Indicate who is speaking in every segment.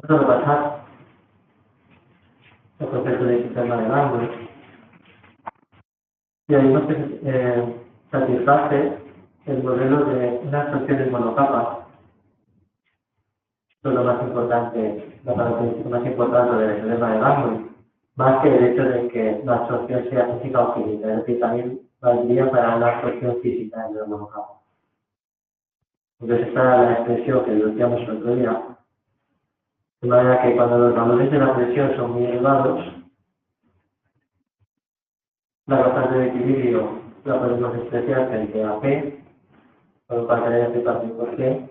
Speaker 1: Vamos a repasar el concepto de sistema de language y ahí satisface el modelo de unas funciones monocapas. Esto es lo más importante, la característica más importante del sistema de language, más que el hecho de que la absorción sea física o química, es decir, también valdría para una absorción física en la monocapa. Entonces esta era la expresión que decíamos el otro día, de manera que cuando los valores de la presión son muy elevados, la constante de equilibrio la podemos expresar frente a P, por lo cual tenemos que partir por P,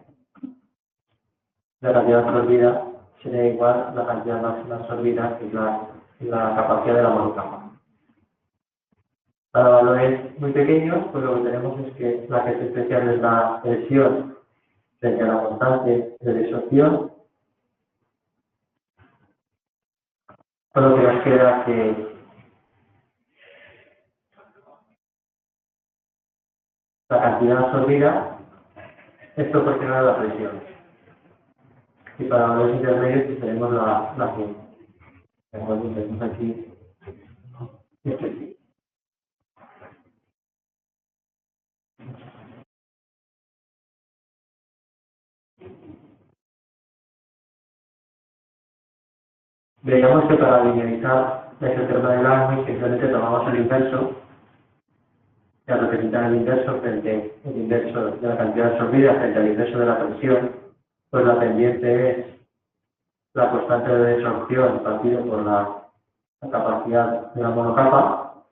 Speaker 1: la cantidad absorbida sería igual a la cantidad máxima absorbida, que es la capacidad de la monocapa. Para valores muy pequeños, pues lo que tenemos es que la que es especial es la presión frente a la constante de desorción, por lo que nos queda que la cantidad absorbida es proporcional a la presión. Y para valores intermedios pues tenemos la C. De acuerdo, tenemos aquí este sí. Veíamos que para linealizar la isoterma de Langmuir simplemente tomamos el inverso, y al representar el inverso de la cantidad absorbida frente al inverso de la presión, pues la pendiente es la constante de desorción partido por la capacidad de la monocapa,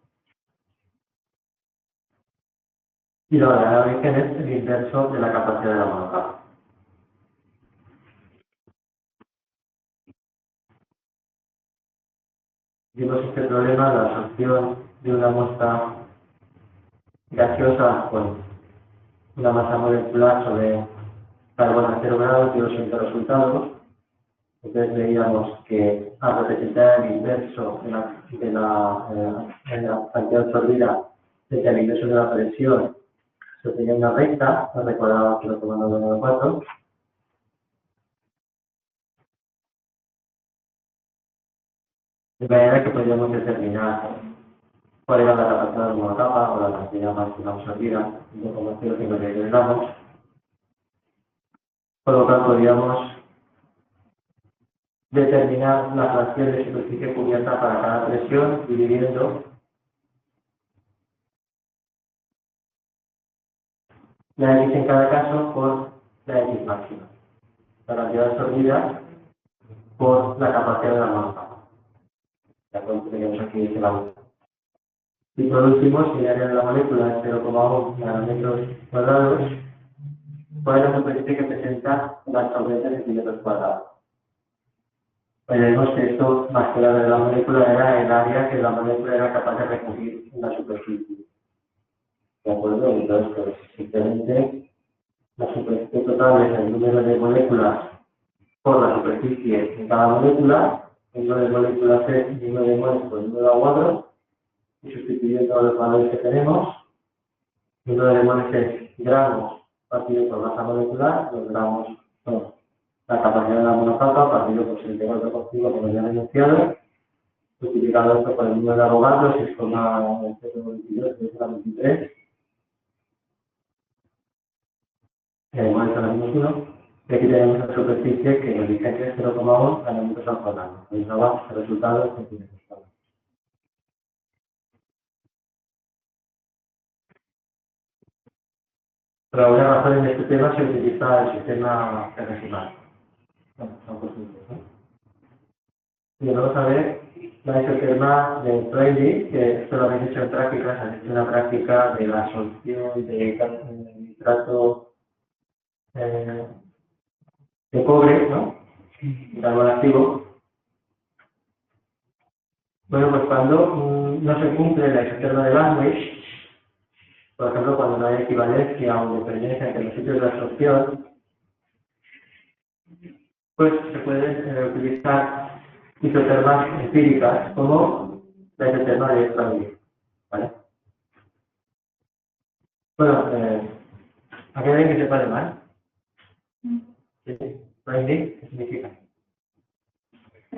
Speaker 1: y la verdadera origen es el inverso de la capacidad de la monocapa. Vimos este problema, la absorción de una muestra gaseosa con una masa molecular sobre carbono a 0 grados dio los siguientes resultados. Entonces veíamos que al representar el inverso de la cantidad absorbida desde el inverso de la presión, se obtenía una recta, no recordaba que lo tomamos de 4. De manera que podríamos determinar cuál era la capacidad de una capa o la cantidad máxima absorbida, 1,053 gramos. Por lo cual podríamos determinar la fracción de superficie cubierta para cada presión dividiendo la X en cada caso por la X máxima, la cantidad absorbida por la capacidad de la monocapa. Ya tenemos aquí este valor. Y por último, si el área de la molécula es 0,1 nanómetros cuadrados, ¿cuál es la superficie que presenta la absorbencia en centímetros cuadrados? Pues vemos que esto, más que la de la molécula, era el área que la molécula era capaz de recubrir en la superficie. ¿De acuerdo? Entonces, pues, simplemente la superficie total es el número de moléculas por la superficie en cada molécula, el número de moléculas es el número de moles por el número de Avogadro, y sustituyendo los valores que tenemos, el número de moles es gramos partido por masa molecular, los gramos son la capacidad de la monocapa partido por el integral proportivo como ya he enunciado, multiplicado esto por el número de Avogadro, 6,022, que es la 23, moles a la menos 1, y aquí tenemos la superficie que nos dice que es 0,1 nanómetros al cuadrado. Ahí nos va el resultado en centímetros cuadrados. Por alguna razón en este tema se utiliza el sistema decimal. Bueno, son posibles, ¿no? Y vamos a ver la isoterma de Freire, que esto lo habéis hecho en prácticas, habéis hecho una práctica de la solución de nitrato de cobre, ¿no? Carbono activo. Bueno, pues cuando no se cumple la isoterma de Langmuir, por ejemplo, cuando no hay equivalencia o dependencia entre los sitios de absorción, pues se pueden utilizar isotermas empíricas como la isoterma de Freire, ¿vale? Bueno, ¿a qué hay que sepa alemán? Sí, Freire, ¿qué significa?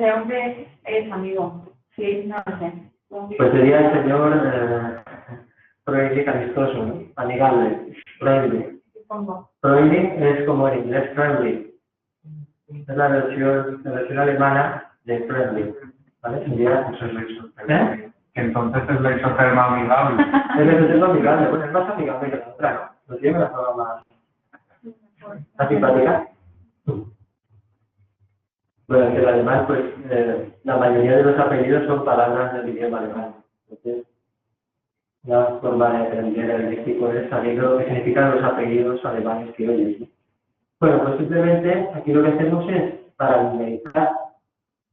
Speaker 2: Ese hombre es amigo. Sí, no lo sé.
Speaker 1: Pues sería el señor Freundlich amistoso, ¿no? Amigable, friendly.
Speaker 2: Supongo.
Speaker 1: Freundlich es como en inglés friendly. Es la versión alemana de friendly. ¿Vale? Sería eso es eso. ¿Eh?
Speaker 3: Entonces es la isoterma amigable.
Speaker 1: Es el exoterma amigable. Bueno, es más amigable que la otra, ¿no? Lo tiene una forma más simpática. Bueno, en el alemán, pues, la mayoría de los apellidos son palabras del idioma alemán. Entonces, una forma de aprender el léxico es sabiendo lo que significan los apellidos alemanes que oyes, ¿no? Bueno, pues simplemente aquí lo que hacemos es, para meditar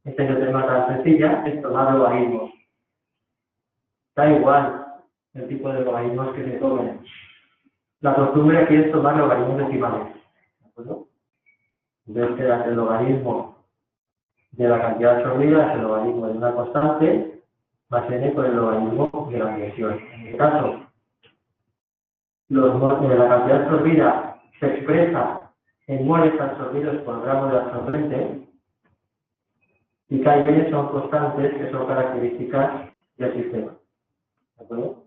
Speaker 1: este tema tan sencilla, es tomar logaritmos. Da igual el tipo de logaritmos que se tomen. La costumbre aquí es tomar logaritmos decimales. ¿De acuerdo? Entonces, el logaritmo de la cantidad absorbida es el logaritmo de una constante más n por el logaritmo de la dimensión. En este caso, la cantidad absorbida se expresa en moles absorbidos por gramo de absorbente y K y N son constantes que son características del sistema. ¿De acuerdo?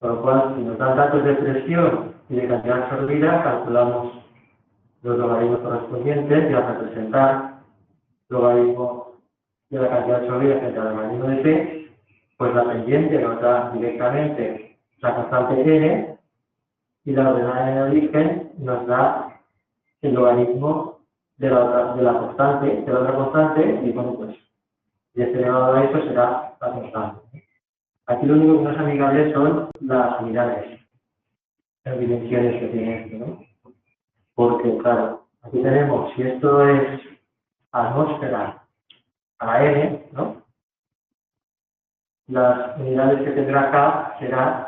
Speaker 1: Por lo cual, si nos dan datos de presión y de cantidad absorbida, calculamos los logaritmos correspondientes y al representar logaritmo de la cantidad absorbida frente al logaritmo de T, pues la pendiente nos da directamente la constante n y la ordenada en el origen nos da el logaritmo de la constante, de la otra constante, y bueno, pues, y este elevado a eso será la constante. Aquí lo único que no es amigable son las unidades, las dimensiones que tiene esto, ¿no? Porque, claro, aquí tenemos, si esto es atmósfera a la n, ¿no? Las unidades que tendrá K serán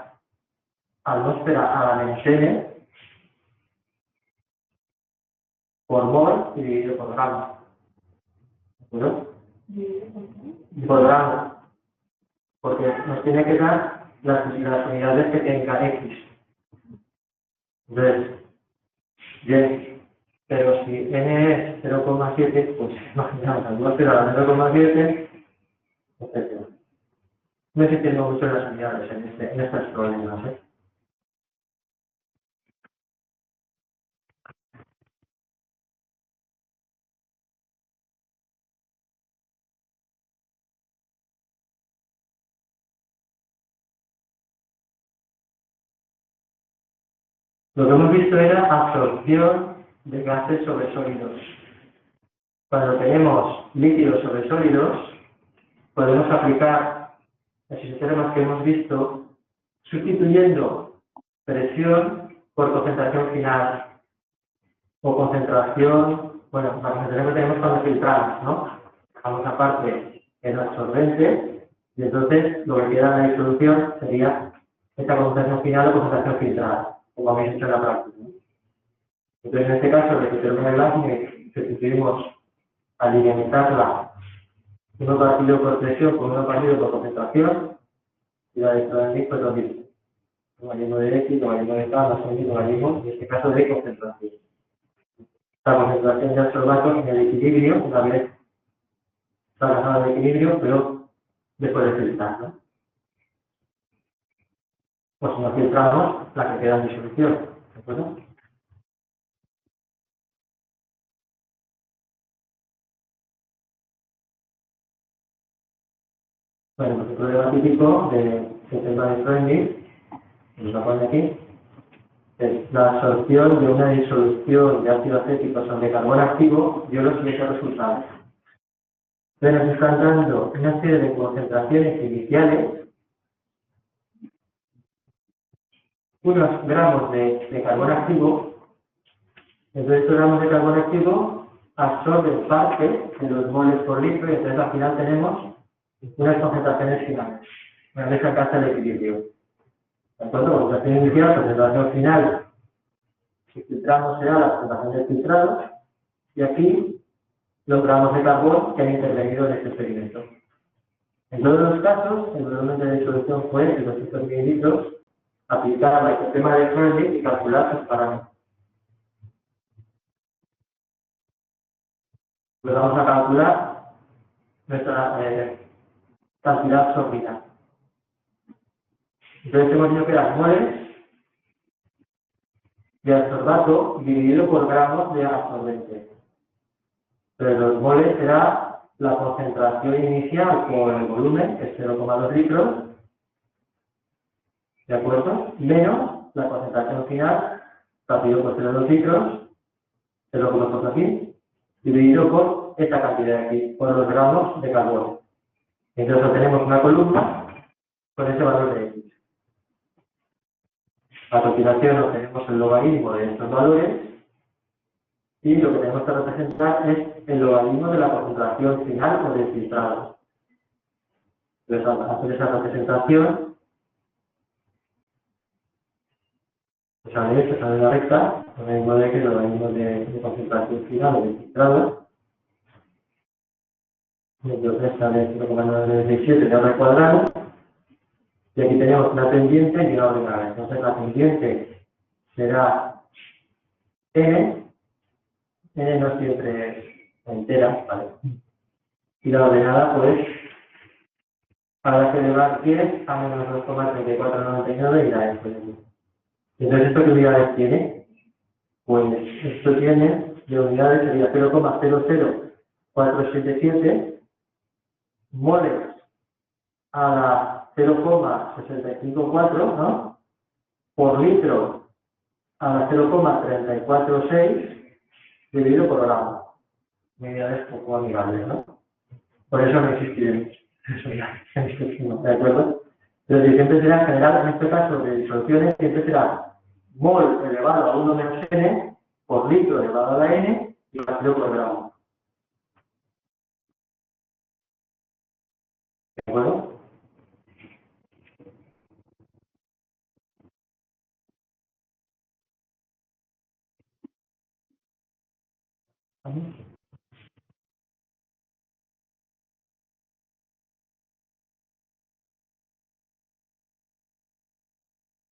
Speaker 1: atmósfera a la menos n por mol y dividido por gramo. ¿De acuerdo? Por gramo. Porque nos tiene que dar las unidades que tenga X. Entonces, bien, pero si n es 0,7, pues imaginamos atmósfera a la 0,7, etc. No existen mucho las unidades en estos problemas, ¿eh? Lo que hemos visto era absorción de gases sobre sólidos. Cuando tenemos líquidos sobre sólidos, podemos aplicar los sistemas que hemos visto sustituyendo presión por concentración final o concentración, bueno, la concentración que tenemos cuando filtramos, ¿no? Dejamos aparte el absorbente y entonces lo que queda en la disolución sería esta concentración final o concentración filtrada, como habéis hecho en la práctica, ¿no? Entonces, en este caso, de que termina el lápiz, sustituimos alineamitarla uno partido por presión por uno partido por concentración y la de Cranich pues lo mismo. Logaritmo de X, logaritmo de K, más o menos logaritmo, en este caso de concentración. La concentración de absorbato en el equilibrio, una vez trabajado el equilibrio, pero después de filtrar, ¿no? Pues si no filtramos, la que queda en disolución, ¿de acuerdo? Bueno, pues el problema típico del sistema de Freundlich, que nos lo pone aquí, es la absorción de una disolución de ácido acético sobre carbón activo dio los siguientes resultados. Entonces nos están dando una serie de concentraciones iniciales, unos gramos de carbón activo, entonces estos gramos de carbón activo absorben parte de los moles por litro y entonces al final tenemos unas concentraciones finales, una vez se alcanza el equilibrio. ¿De acuerdo? Concentración inicial, concentración final. Si filtramos será la concentración de filtrado y aquí los gramos de carbón que han intervenido en este experimento. En todos los casos, el volumen de disolución fue de 200 mililitros, aplicar el sistema de Freundlich y calcular sus parámetros. pues vamos a calcular nuestra cantidad absorbida. Entonces hemos dicho que eran moles de absorbato dividido por gramos de absorbente. Pero los moles será la concentración inicial por el volumen, que es 0,2 litros, ¿de acuerdo? Menos la concentración final, partido por 0,2 litros, 0,2 aquí, dividido por esta cantidad de aquí, por los gramos de carbono. Entonces obtenemos una columna con ese valor de X. A continuación obtenemos el logaritmo de estos valores y lo que tenemos que representar es el logaritmo de la concentración final o del filtrado. Entonces, al hacer esa representación, pues a ver, sale la recta, lo mismo de que el logaritmo de concentración final o del filtrado. Entonces sale 0,997 de r cuadrado. Y aquí tenemos una pendiente y una ordenada. Entonces la pendiente será n no siempre es entera, ¿vale? Y la ordenada, pues, habrá que elevar 10 a menos 2,3499 y la es. Entonces, ¿esto qué unidades tiene? Pues esto tiene de unidades sería 0,00477 moles a la 0,654, ¿no? Por litro a la 0,346 dividido por gramo. Unidades poco amigables, ¿no? Por eso no existiremos. Eso ya, ¿de acuerdo? Entonces, siempre será en general, en este caso de disoluciones, siempre será mol elevado a 1 menos n por litro elevado a la n y vacío por gramo. ¿De acuerdo?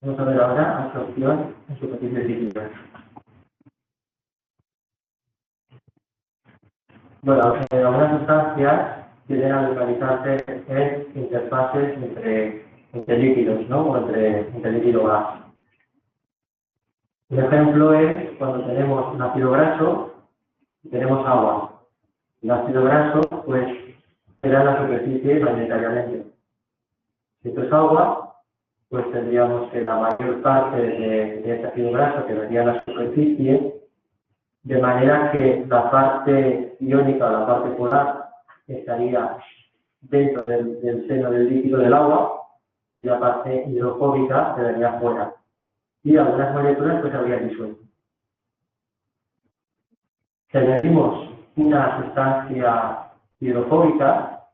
Speaker 1: Vamos a ver ahora absorción en superficies líquidas. Bueno, algunas sustancias tienden a localizarse en interfaces entre líquidos, ¿no? O entre líquido y gas. Un ejemplo es cuando tenemos un ácido graso y tenemos agua. El ácido graso, pues, será en la superficie mayoritariamente. Si esto es agua, pues tendríamos que la mayor parte de este ácido graso quedaría en la superficie, de manera que la parte iónica o la parte polar estaría dentro del seno del líquido del agua y la parte hidrofóbica quedaría fuera. Y algunas moléculas pues habrían disuelto. Si añadimos una sustancia hidrofóbica,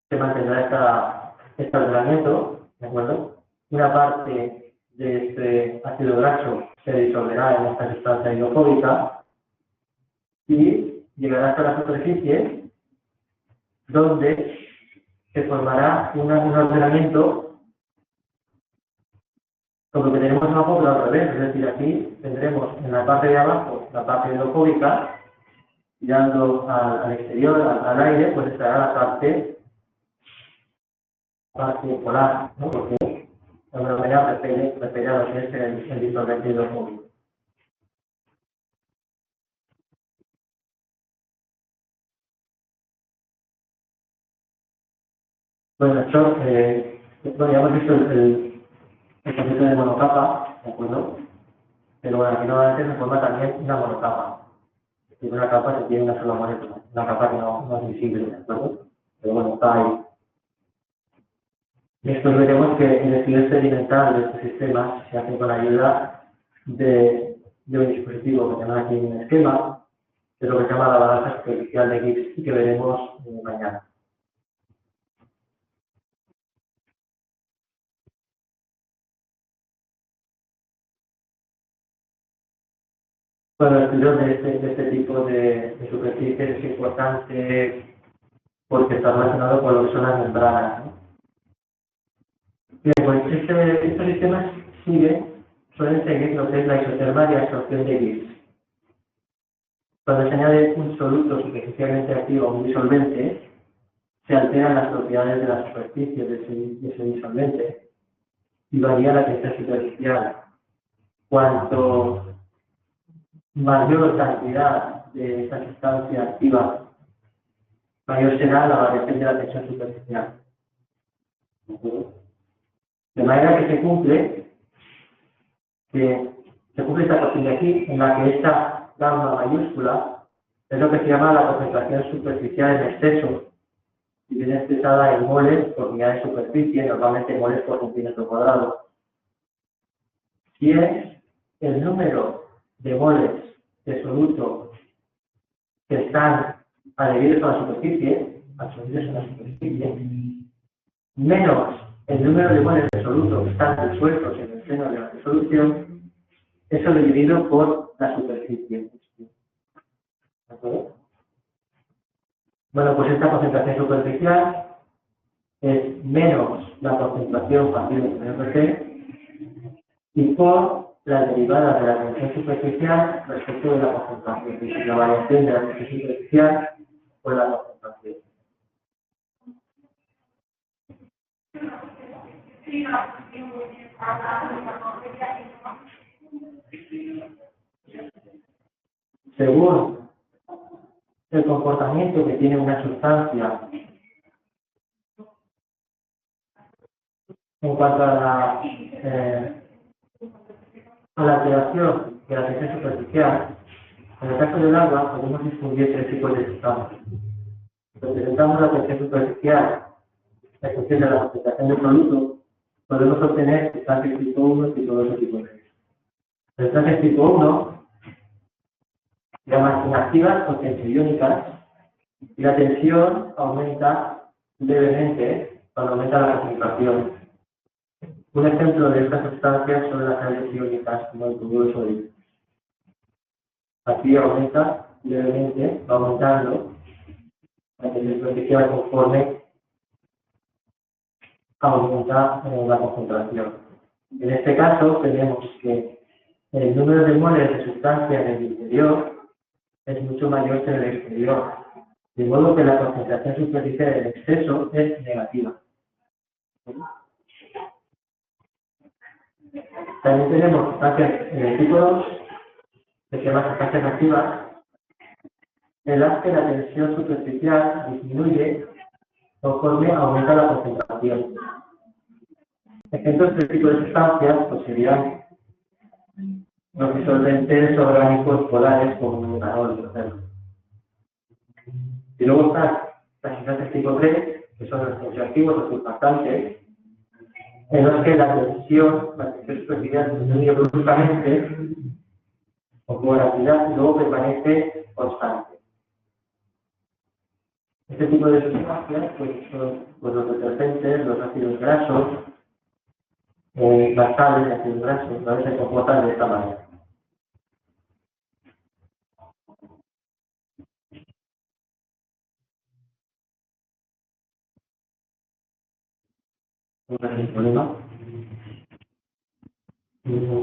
Speaker 1: se mantendrá este ordenamiento, ¿de acuerdo? Una parte de este ácido graso se disolverá en esta sustancia hidrofóbica y llegará hasta la superficie donde se formará un ordenamiento como que tenemos abajo pero al revés, es decir, aquí tendremos en la parte de abajo la parte hidrofóbica tirando al exterior, al aire, pues estará la parte polar, ¿no? Porque de alguna manera refiere a lo que es el disolvente hidrofóbico. Bueno, esto, bueno, ya hemos visto el concepto de monocapa, ¿de acuerdo? Pero bueno, aquí normalmente se forma también una monocapa. Y una capa que tiene una sola molécula, una capa que no es visible, ¿de acuerdo? Pero bueno, está ahí. Después veremos que el estudio experimental de estos sistemas se hace con la ayuda de un dispositivo que tenemos aquí en un esquema, que es lo que se llama la balanza superficial de Gibbs y que veremos mañana. Bueno, el estudio de este tipo de superficies es importante porque está relacionado con lo que son las membranas, ¿no? Bien, pues estos sistemas suelen seguir lo que es la isoterma de absorción de Gibbs. Cuando se añade un soluto superficialmente activo a un disolvente, se alteran las propiedades de la superficie de ese disolvente y varía la tensión superficial. Cuanto mayor cantidad de esta sustancia activa, mayor será la variación de la tensión superficial. De manera que se cumple esta cuestión de aquí, en la que esta gamma mayúscula es lo que se llama la concentración superficial en exceso, y viene expresada en moles por unidad de superficie, normalmente moles por centímetro cuadrado. Si es el número de moles de soluto que están adheridos a la superficie, absorbidos en la superficie, menos el número de moles de soluto que están disueltos en el seno de la disolución, eso dividido por la superficie. ¿De acuerdo? Bueno, pues esta concentración superficial es menos la concentración partido por RT y por la derivada de la tensión superficial respecto de la concentración, es decir, la variación de la tensión superficial por la concentración. Según el comportamiento que tiene una sustancia en cuanto a la alteración de la tensión superficial, en el caso del agua podemos distinguir tres tipos de sustancias. Representamos la tensión superficial en función de la concentración del producto, podemos obtener sustancias tipo 1 y tipo 2 o tipo 3. Las sustancias tipo 1 se llaman inactivas o tensiónicas y la tensión aumenta levemente cuando aumenta la concentración. Un ejemplo de estas sustancias son las sales iónicas como el cloruro de sodio. Aquí aumenta levemente, va aumentando la tensión superficial conforme aumenta la concentración. En este caso tenemos que el número de moles de sustancia en el interior es mucho mayor que en el exterior, de modo que la concentración superficial en exceso es negativa. También tenemos sustancias en el tipo 2, que se llaman sustancias activas, en las que la tensión superficial disminuye conforme aumenta la concentración. Ejemplos de este tipo de sustancias pues, serían los disolventes orgánicos polares como el metanol, por ejemplo. Y luego están las sustancias tipo 3, que son los tensioactivos, los surfactantes, en los que la tensión superficial disminuye bruscamente o con voracidad y luego permanece constante. Este tipo de sustancias pues, son los detergentes, los ácidos grasos, las sales de ácidos grasos, a veces se comportan de esta manera. No hay problema.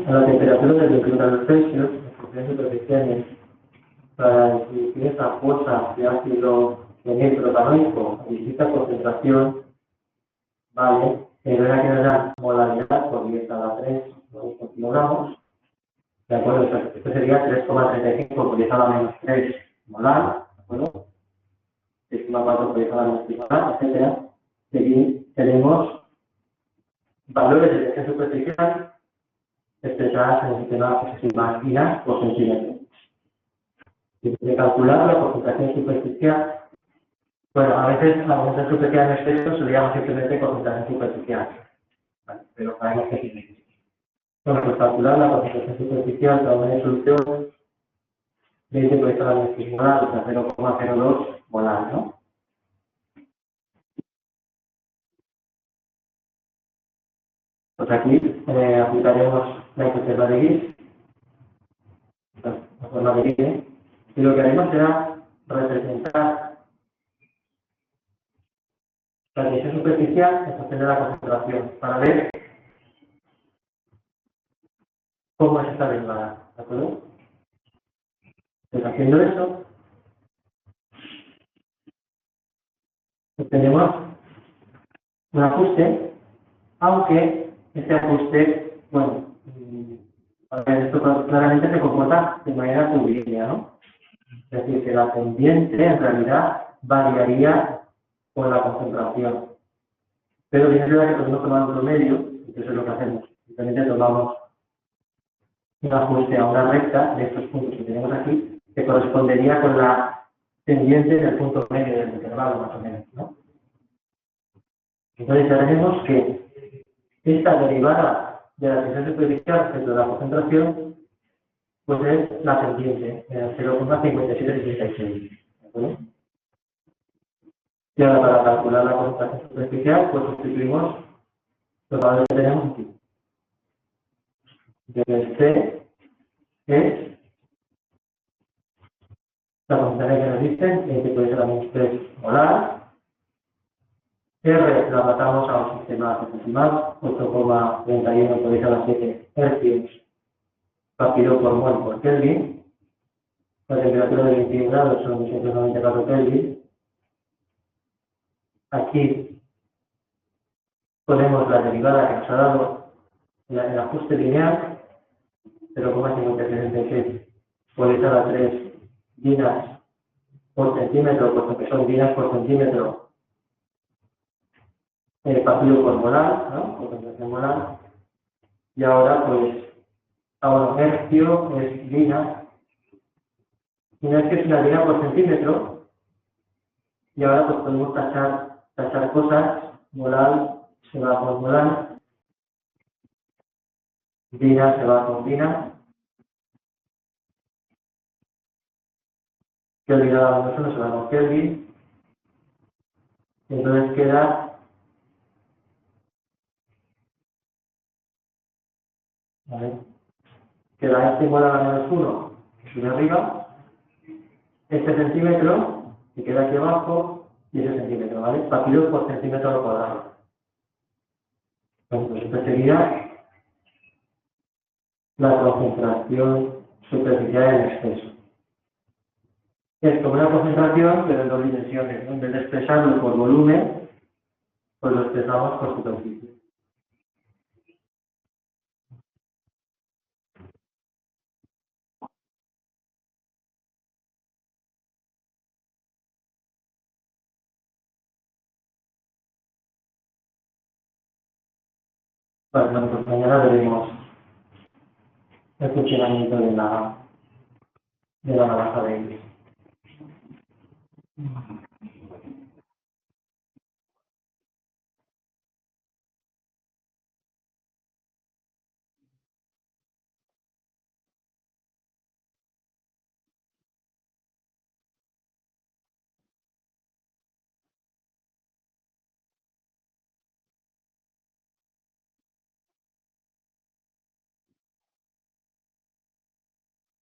Speaker 1: A la temperatura de 20 grados Celsius, las funciones superficiales para introducir esa fuerza de ácido dimetropanoico a distinta concentración, vale, en la que nos da molaridad por 10 a la 3 kilogramos, de acuerdo, esto sería 3,35 por 10 a la menos 3 molar, de acuerdo, 6,4 por 10 a la menos 3 molar, etcétera. Y aquí tenemos valores de tensión superficial expresadas en el sistema máquinas por centímetro. Y de calcular la concentración superficial, bueno, a veces la concentración superficial en exceso se le llama simplemente concentración superficial, ¿vale? Pero sabemos que significa. Bueno, pues calcular la concentración superficial para una solución 20 por 10 a la menos 6 molar, o sea, 0,02 molar, ¿no? Pues aquí aplicaremos la hipotética de Gibbs, la forma de Gibbs, y lo que haremos será representar la tensión superficial en función de la concentración, para ver cómo es esta derivada, ¿de acuerdo? Entonces, haciendo eso, obtenemos un ajuste, aunque este ajuste, bueno, a ver, esto claramente se comporta de manera curvilínea, ¿no? Es decir, que la pendiente en realidad variaría con la concentración. Pero bien es verdad que podemos tomar un promedio, y eso es lo que hacemos. Simplemente tomamos un ajuste a una recta de estos puntos que tenemos aquí, que correspondería con la pendiente del punto medio del intervalo, más o menos, ¿no? Entonces ya tenemos que esta derivada de la tensión superficial respecto a la concentración, pues es la pendiente, 0,5766. ¿De acuerdo? Y ahora para calcular la concentración superficial, pues sustituimos los valores que tenemos aquí. Entonces C es la concentración que nos dicen, que puede ser también 3 molar. R la matamos a un sistema decimal, 8,31 por cada 7 hercios partido por mol por Kelvin. La temperatura de 21 grados son 294 Kelvin. Aquí ponemos la derivada que nos ha dado el ajuste lineal, 0,5366 por cada 3 dinas por centímetro, puesto que son dinas por centímetro, partido por molar, ¿no? Por concentración molar. Y ahora, pues, ahora hercio es dina. Dina es una dina por centímetro. Y ahora, pues, podemos tachar cosas. Molar se va por molar. Dina se va con dina. Kelvin a la menos 1 se va con Kelvin. Entonces queda queda este molar a menos 1 que sube arriba, este centímetro que queda aquí abajo y ese centímetro, ¿vale? Partido por centímetro al cuadrado. Entonces, esta sería la concentración superficial en exceso. Es como una concentración, pero en dos dimensiones, ¿no? En vez de expresarlo por volumen, pues lo expresamos por superficie. Bueno, pues mañana veremos el funcionamiento de la balanza de Ingres.